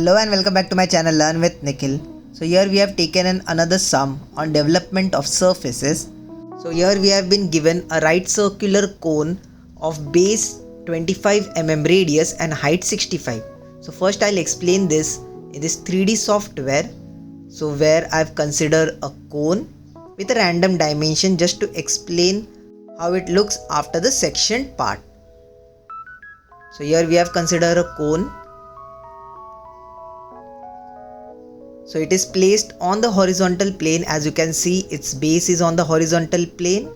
Hello and welcome back to my channel Learn with Nikhil. So here we have taken another sum on development of surfaces. So here we have been given a right circular cone of base 25 mm radius and height 65. So first I'll explain this in this 3D software. So where I've considered a cone with a random dimension just to explain how it looks after the sectioned part. So here we have considered a cone. So it is placed on the horizontal plane. As you can see, its base is on the horizontal plane.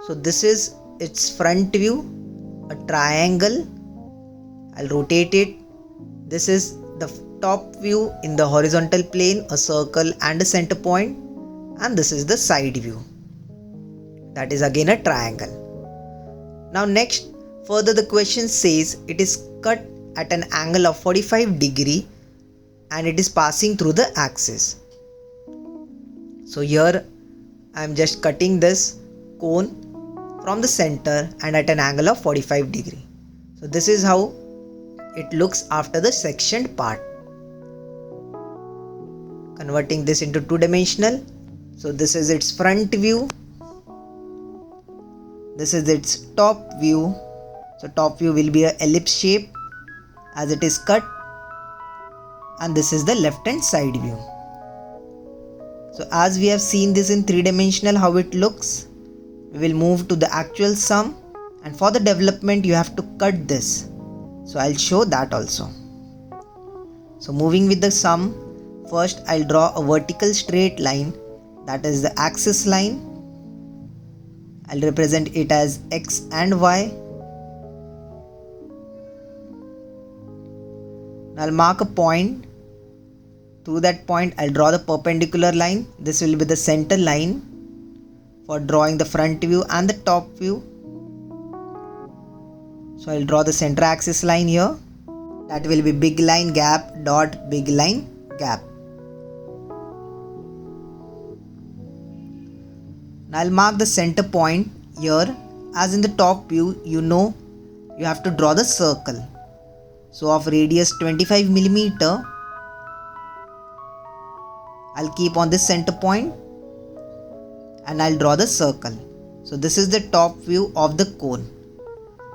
So this is its front view, a triangle. I'll rotate it. This is the top view in the horizontal plane, a circle and a center point. And this is the side view. That is again a triangle. Now next, further the question says it is cut at an angle of 45 degree and it is passing through the axis. So here I am just cutting this cone from the center and at an angle of 45 degree. So this is how it looks after the sectioned part. Converting this into two-dimensional. So this is its front view. This is its top view. So top view will be an ellipse shape as it is cut. And this is the left hand side view. So as we have seen this in three-dimensional how it looks, we will move to the actual sum, and for the development you have to cut this. So I'll show that also. So moving with the sum, first I'll draw a vertical straight line, that is the axis line. I'll represent it as X and Y. I'll mark a point. Through that point I'll draw the perpendicular line. This will be the center line for drawing the front view and the top view. So I'll draw the center axis line here. That will be big line gap dot big line gap. Now I'll mark the center point here. As in the top view, you know you have to draw the circle. So of radius 25 mm, I'll keep on this center point and I'll draw the circle. So this is the top view of the cone.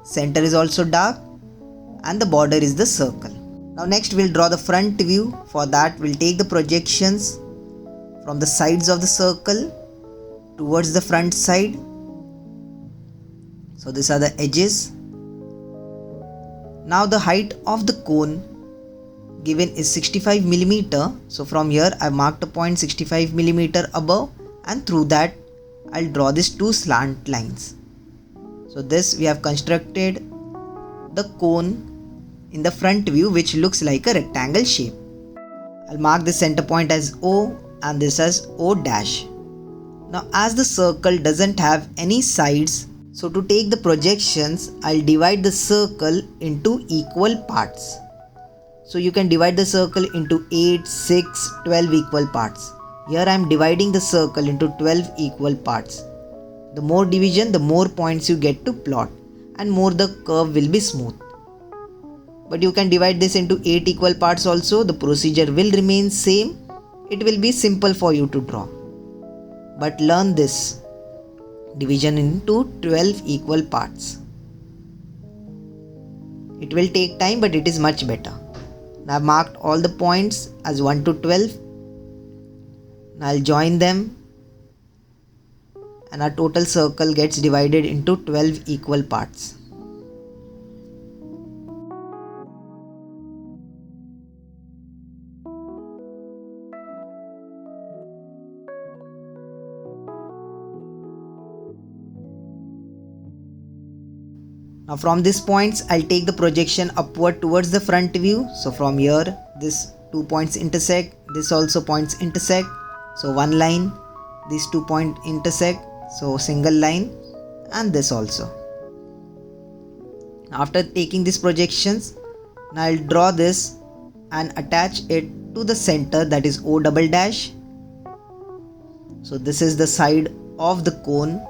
Center is also dark and the border is the circle. Now next we'll draw the front view. For that we'll take the projections from the sides of the circle towards the front side. So these are the edges. Now the height of the cone given is 65 mm. So from here I marked a point 65 mm above, and through that I'll draw these two slant lines. So this we have constructed the cone in the front view which looks like a rectangle shape. I'll mark the center point as O and this as O dash. Now as the circle doesn't have any sides, so to take the projections, I'll divide the circle into equal parts. So you can divide the circle into 8, 6, 12 equal parts. Here I am dividing the circle into 12 equal parts. The more division, the more points you get to plot, and more the curve will be smooth. But you can divide this into 8 equal parts also. The procedure will remain same. It will be simple for you to draw. But learn this. Division into 12 equal parts. It will take time, but it is much better. Now I've marked all the points as 1 to 12. Now I'll join them and our total circle gets divided into 12 equal parts. Now from these points I'll take the projection upward towards the front view. So from here this two points intersect, this also points intersect. So one line, these 2 points intersect, so single line, and this also. After taking these projections, now I'll draw this and attach it to the center, that is O double dash. So this is the side of the cone.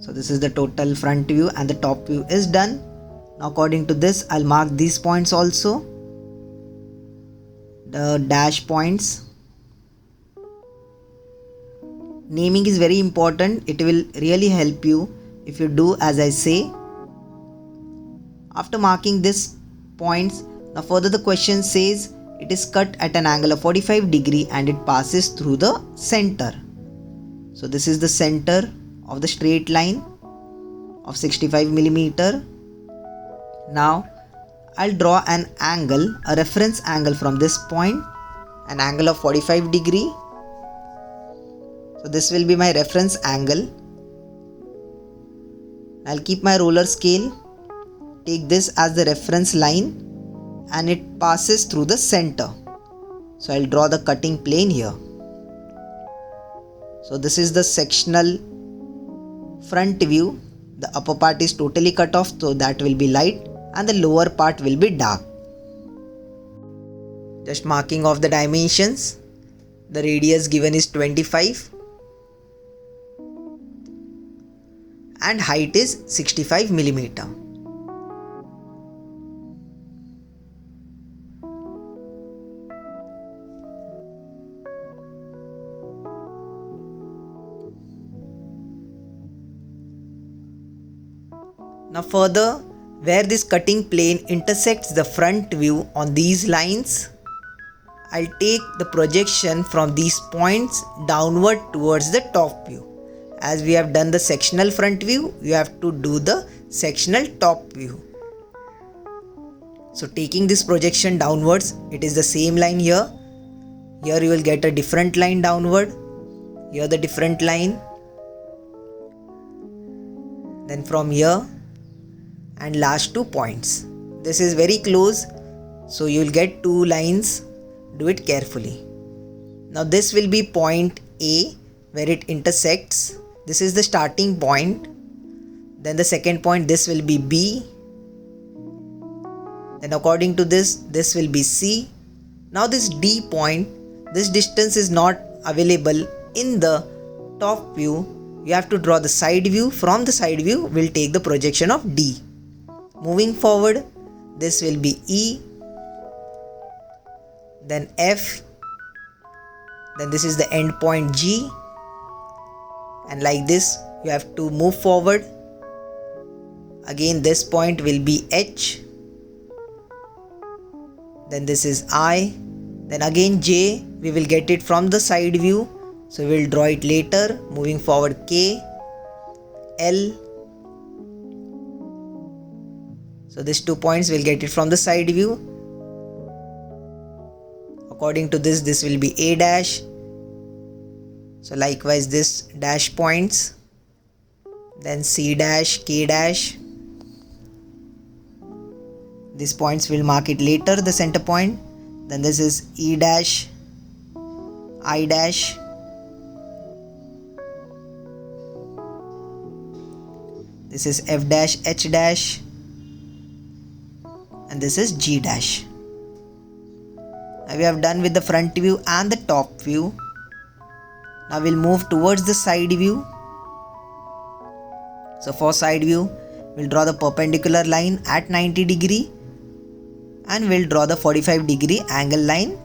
So this is the total front view and the top view is done. Now according to this, I'll mark these points also, the dash points. Naming is very important. It will really help you if you do as I say. After marking these points, now further the question says it is cut at an angle of 45 degree and it passes through the center. So this is the center of the straight line of 65 millimeter. Now I'll draw an angle, a reference angle from this point, an angle of 45 degree. So this will be my reference angle. I'll keep my roller scale, take this as the reference line, and it passes through the center. So I'll draw the cutting plane here. So this is the sectional front view. The upper part is totally cut off, so that will be light, and the lower part will be dark. Just marking off the dimensions. The radius given is 25 and height is 65 millimeter. Now further, where this cutting plane intersects the front view on these lines, I'll take the projection from these points downward towards the top view. As we have done the sectional front view, you have to do the sectional top view. So taking this projection downwards, it is the same line here. Here you will get a different line downward. Here the different line. Then from here and last 2 points. This is very close, so you will get 2 lines. Do it carefully. Now this will be point A where it intersects. This is the starting point. Then the second point, this will be B. Then according to this, this will be C. Now this D point, this distance is not available in the top view. You have to draw the side view. From the side view, we'll take the projection of D. Moving forward, this will be E, then F, then this is the end point G, and like this you have to move forward. Again this point will be H, then this is I, then again J, we will get it from the side view, so we will draw it later. Moving forward, K, L. So these 2 points will get it from the side view. According to this, this will be A dash. So likewise this dash points. Then C dash, K dash. These points will mark it later, the center point. Then this is E dash, I dash. This is F dash, H dash. And this is G dash. Now we have done with the front view and the top view. Now we'll move towards the side view. So for side view, we'll draw the perpendicular line at 90 degree and we'll draw the 45 degree angle line.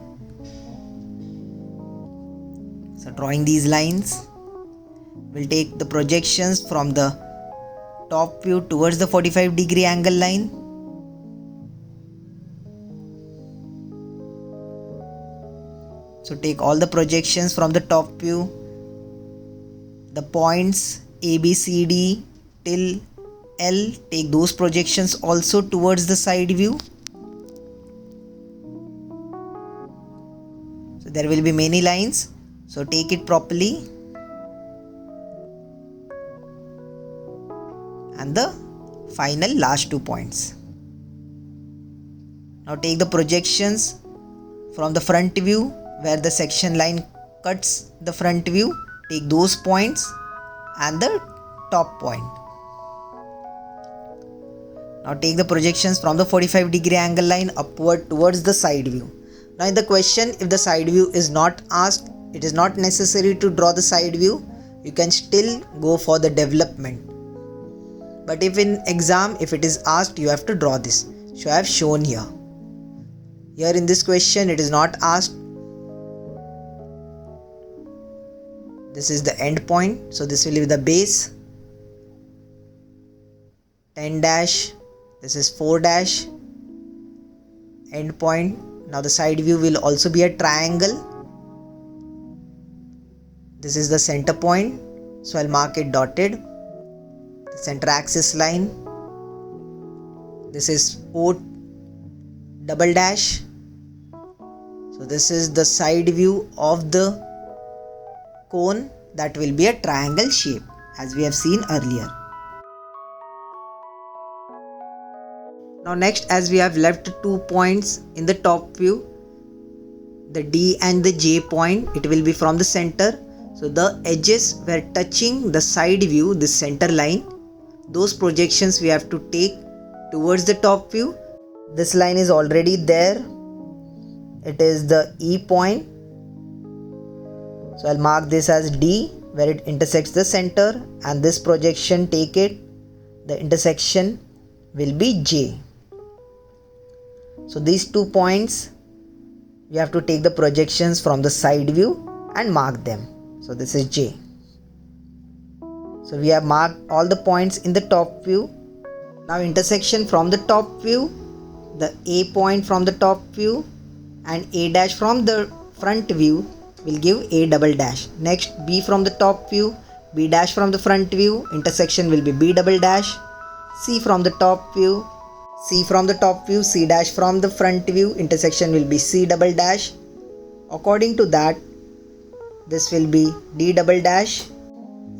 So drawing these lines, we'll take the projections from the top view towards the 45 degree angle line. So take all the projections from the top view, the points A, B, C, D till L, take those projections also towards the side view. So there will be many lines, so take it properly. And the final last 2 points. Now take the projections from the front view where the section line cuts the front view, take those points and the top point. Now take the projections from the 45 degree angle line upward towards the side view. Now in the question, if the side view is not asked, it is not necessary to draw the side view. You can still go for the development. But if in exam, if it is asked, you have to draw this. So I have shown here. Here in this question, it is not asked. This is the end point. So this will be the base. 10 dash. This is 4 dash. End point. Now the side view will also be a triangle. This is the center point. So I'll mark it dotted. The center axis line. This is O double dash. So this is the side view of the cone that will be a triangle shape as we have seen earlier. Now next, as we have left 2 points in the top view, the D and the J point, it will be from the center. So the edges were touching the side view, this center line. Those projections we have to take towards the top view. This line is already there. It is the E point. So I'll mark this as D, where it intersects the center, and this projection, take it, the intersection will be J. So these 2 points, you have to take the projections from the side view and mark them. So this is J. So we have marked all the points in the top view. Now intersection from the top view, the A point from the top view and A dash from the front view will give A double dash. Next, B from the top view, B dash from the front view, intersection will be B double dash. C from the top view, C from the top view, C dash from the front view, intersection will be C double dash. According to that, this will be D double dash.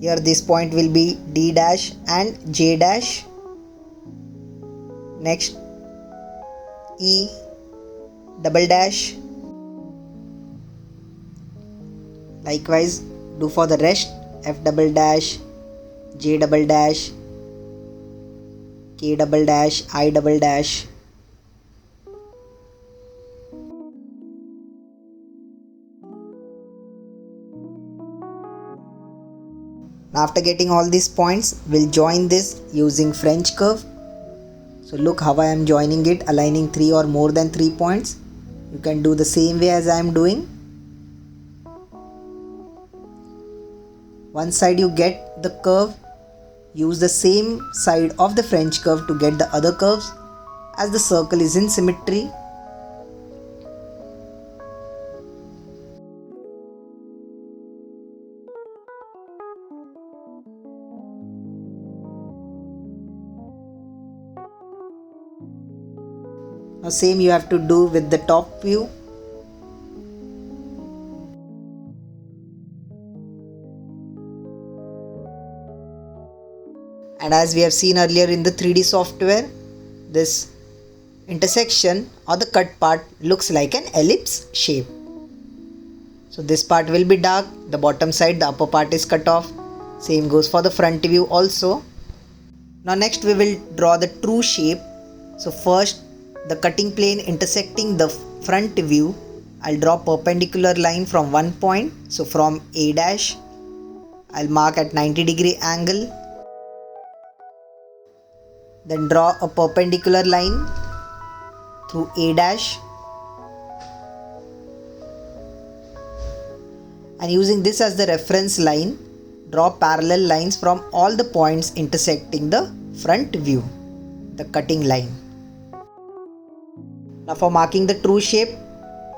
Here this point will be D dash and J dash. Next, E double dash. Likewise do for the rest, F double dash, J double dash, K double dash, I double dash. Now after getting all these points, we'll join this using French curve. So look how I am joining it, aligning 3 or more than 3 points. You can do the same way as I am doing. One side you get the curve, use the same side of the French curve to get the other curves, as the circle is in symmetry. Now same you have to do with the top view. And as we have seen earlier in the 3D software, this intersection or the cut part looks like an ellipse shape. So this part will be dark, the bottom side, the upper part is cut off. Same goes for the front view also. Now next we will draw the true shape. So first, the cutting plane intersecting the front view, I'll draw perpendicular line from one point. So from A dash, I'll mark at 90-degree angle. Then draw a perpendicular line through A dash. And using this as the reference line, draw parallel lines from all the points intersecting the front view, the cutting line. Now for marking the true shape,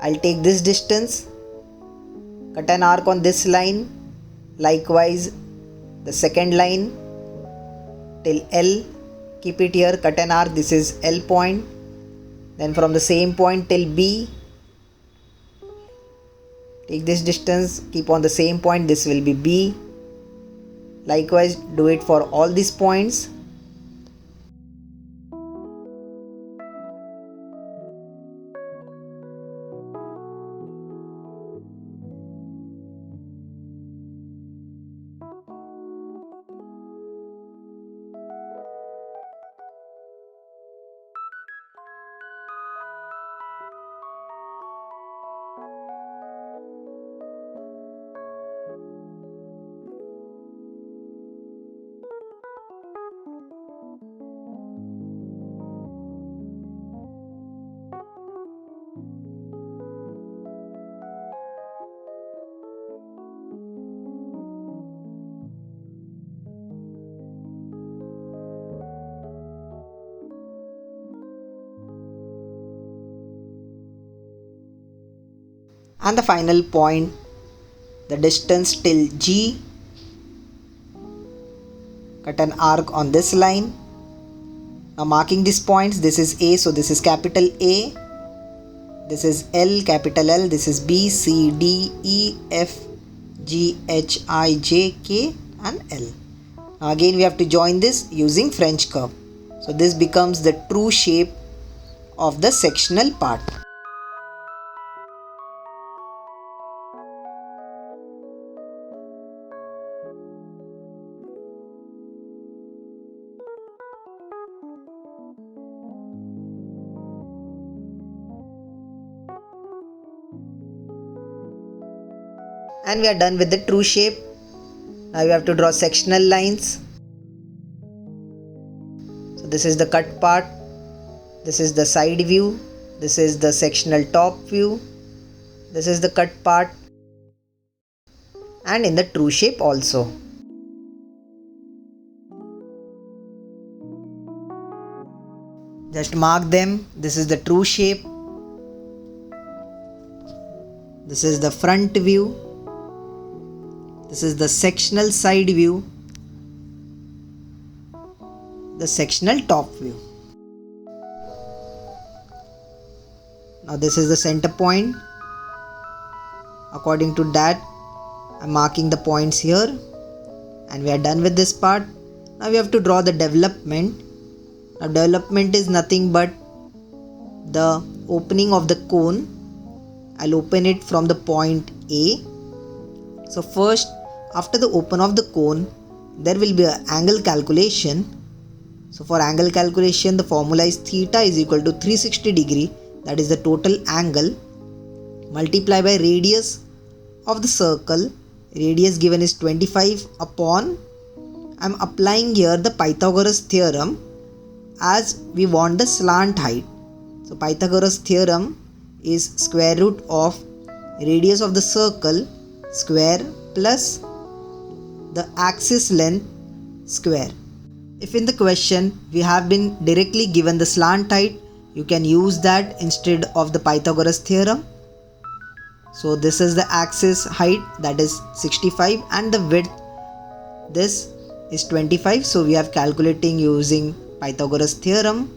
I'll take this distance, cut an arc on this line, likewise the second line till L, keep it here, cut an arc, this is L point, then from the same point till B, take this distance, keep on the same point, this will be B, likewise do it for all these points. and the final point, the distance till G. Cut an arc on this line. Now marking these points, this is A, so this is capital A. This is L, capital L. This is B, C, D, E, F, G, H, I, J, K and L. Now again we have to join this using French curve. So this becomes the true shape of the sectional part. And we are done with the true shape. Now you have to draw sectional lines. So this is the cut part. This is the side view. This is the sectional top view. This is the cut part. And in the true shape also. Just mark them. This is the true shape. This is the front view. This is the sectional side view, the sectional top view. Now this is the center point. According to that, I'm marking the points here and we are done with this part. Now we have to draw the development. Now development is nothing but the opening of the cone. I'll open it from the point A. So first, after the open of the cone, there will be an angle calculation. So for angle calculation, the formula is theta is equal to 360 degree, that is the total angle, multiply by radius of the circle. Radius given is 25 upon, I'm applying here the Pythagoras theorem as we want the slant height. So Pythagoras theorem is square root of radius of the circle square plus the axis length square. If in the question we have been directly given the slant height, you can use that instead of the Pythagoras theorem. So this is the axis height, that is 65, and the width, this is 25. So we have calculating using Pythagoras theorem,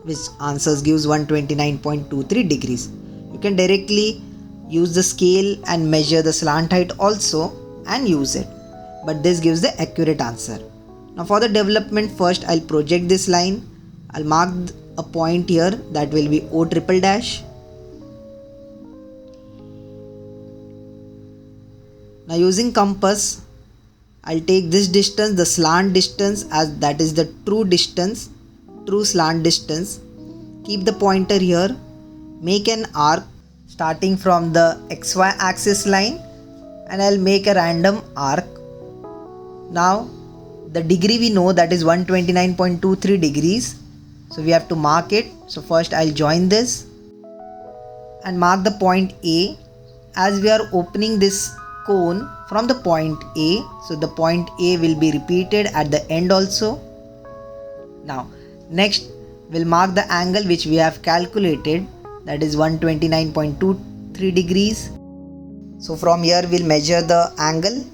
which answers gives 129.23 degrees. You can directly use the scale and measure the slant height also and use it, but this gives the accurate answer. Now for the development, first I'll project this line. I'll mark a point here, that will be O triple dash. Now using compass, I'll take this distance, the slant distance, as that is the true distance, true slant distance. Keep the pointer here, make an arc starting from the XY axis line, and I'll make a random arc. Now the degree we know, that is 129.23 degrees. So we have to mark it. So first I'll join this and mark the point A, as we are opening this cone from the point A. So the point A will be repeated at the end also. Now next we'll mark the angle which we have calculated, that is 129.23 degrees. So from here we'll measure the angle,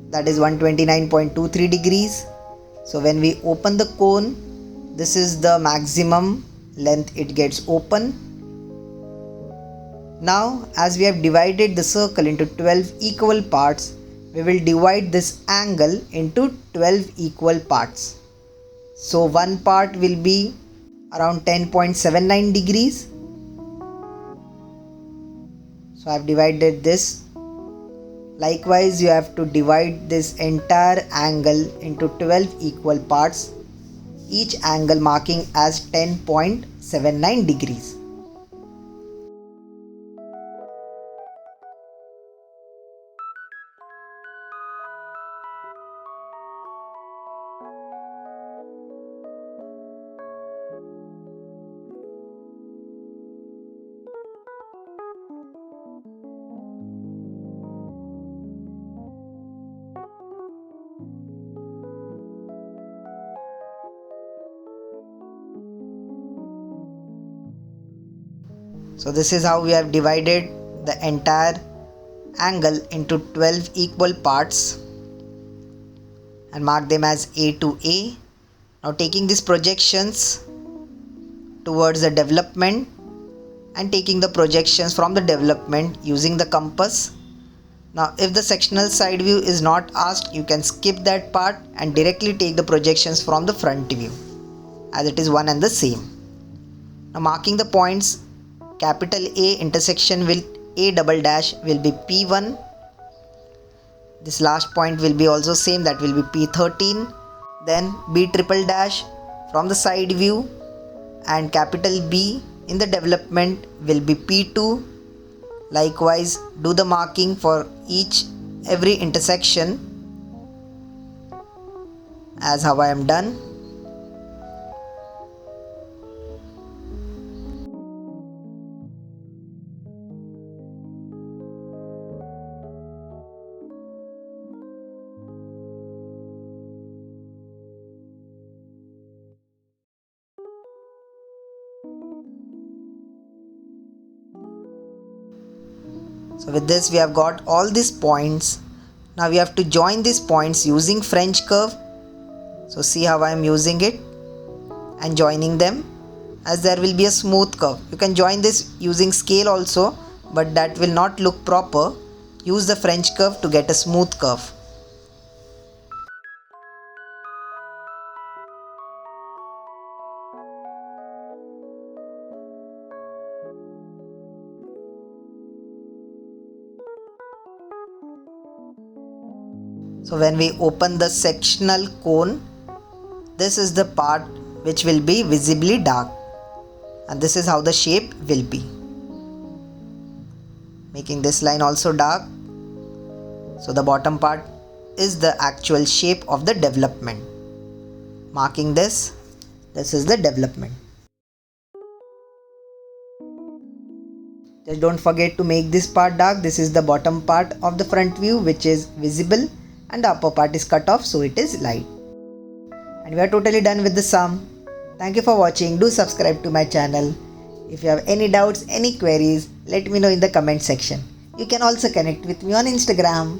that is 129.23 degrees. So when we open the cone, this is the maximum length it gets open. Now as we have divided the circle into 12 equal parts, we will divide this angle into 12 equal parts. So one part will be around 10.79 degrees. So I have divided this. Likewise, you have to divide this entire angle into 12 equal parts, each angle marking as 10.79 degrees. So this is how we have divided the entire angle into 12 equal parts and mark them as A to A. Now taking these projections towards the development and taking the projections from the development using the compass. Now if the sectional side view is not asked, you can skip that part and directly take the projections from the front view, as it is one and the same. Now marking the points, capital A intersection with A double dash will be P1. This last point will be also same, that will be P13. Then B triple dash from the side view and capital B in the development will be P2. Likewise, do the marking for every intersection as how I am done. So with this we have got all these points. Now we have to join these points using French curve. So see how I am using it and joining them, as there will be a smooth curve. You can join this using scale also, but that will not look proper. Use the French curve to get a smooth curve. So when we open the sectional cone, this is the part which will be visibly dark, and this is how the shape will be. Making this line also dark. So the bottom part is the actual shape of the development. Marking this is the development. Just don't forget to make this part dark. This is the bottom part of the front view which is visible, and the upper part is cut off, so it is light. And we are totally done with the sum. Thank you for watching. Do subscribe to my channel. If you have any doubts, any queries, let me know in the comment section. You can also connect with me on Instagram.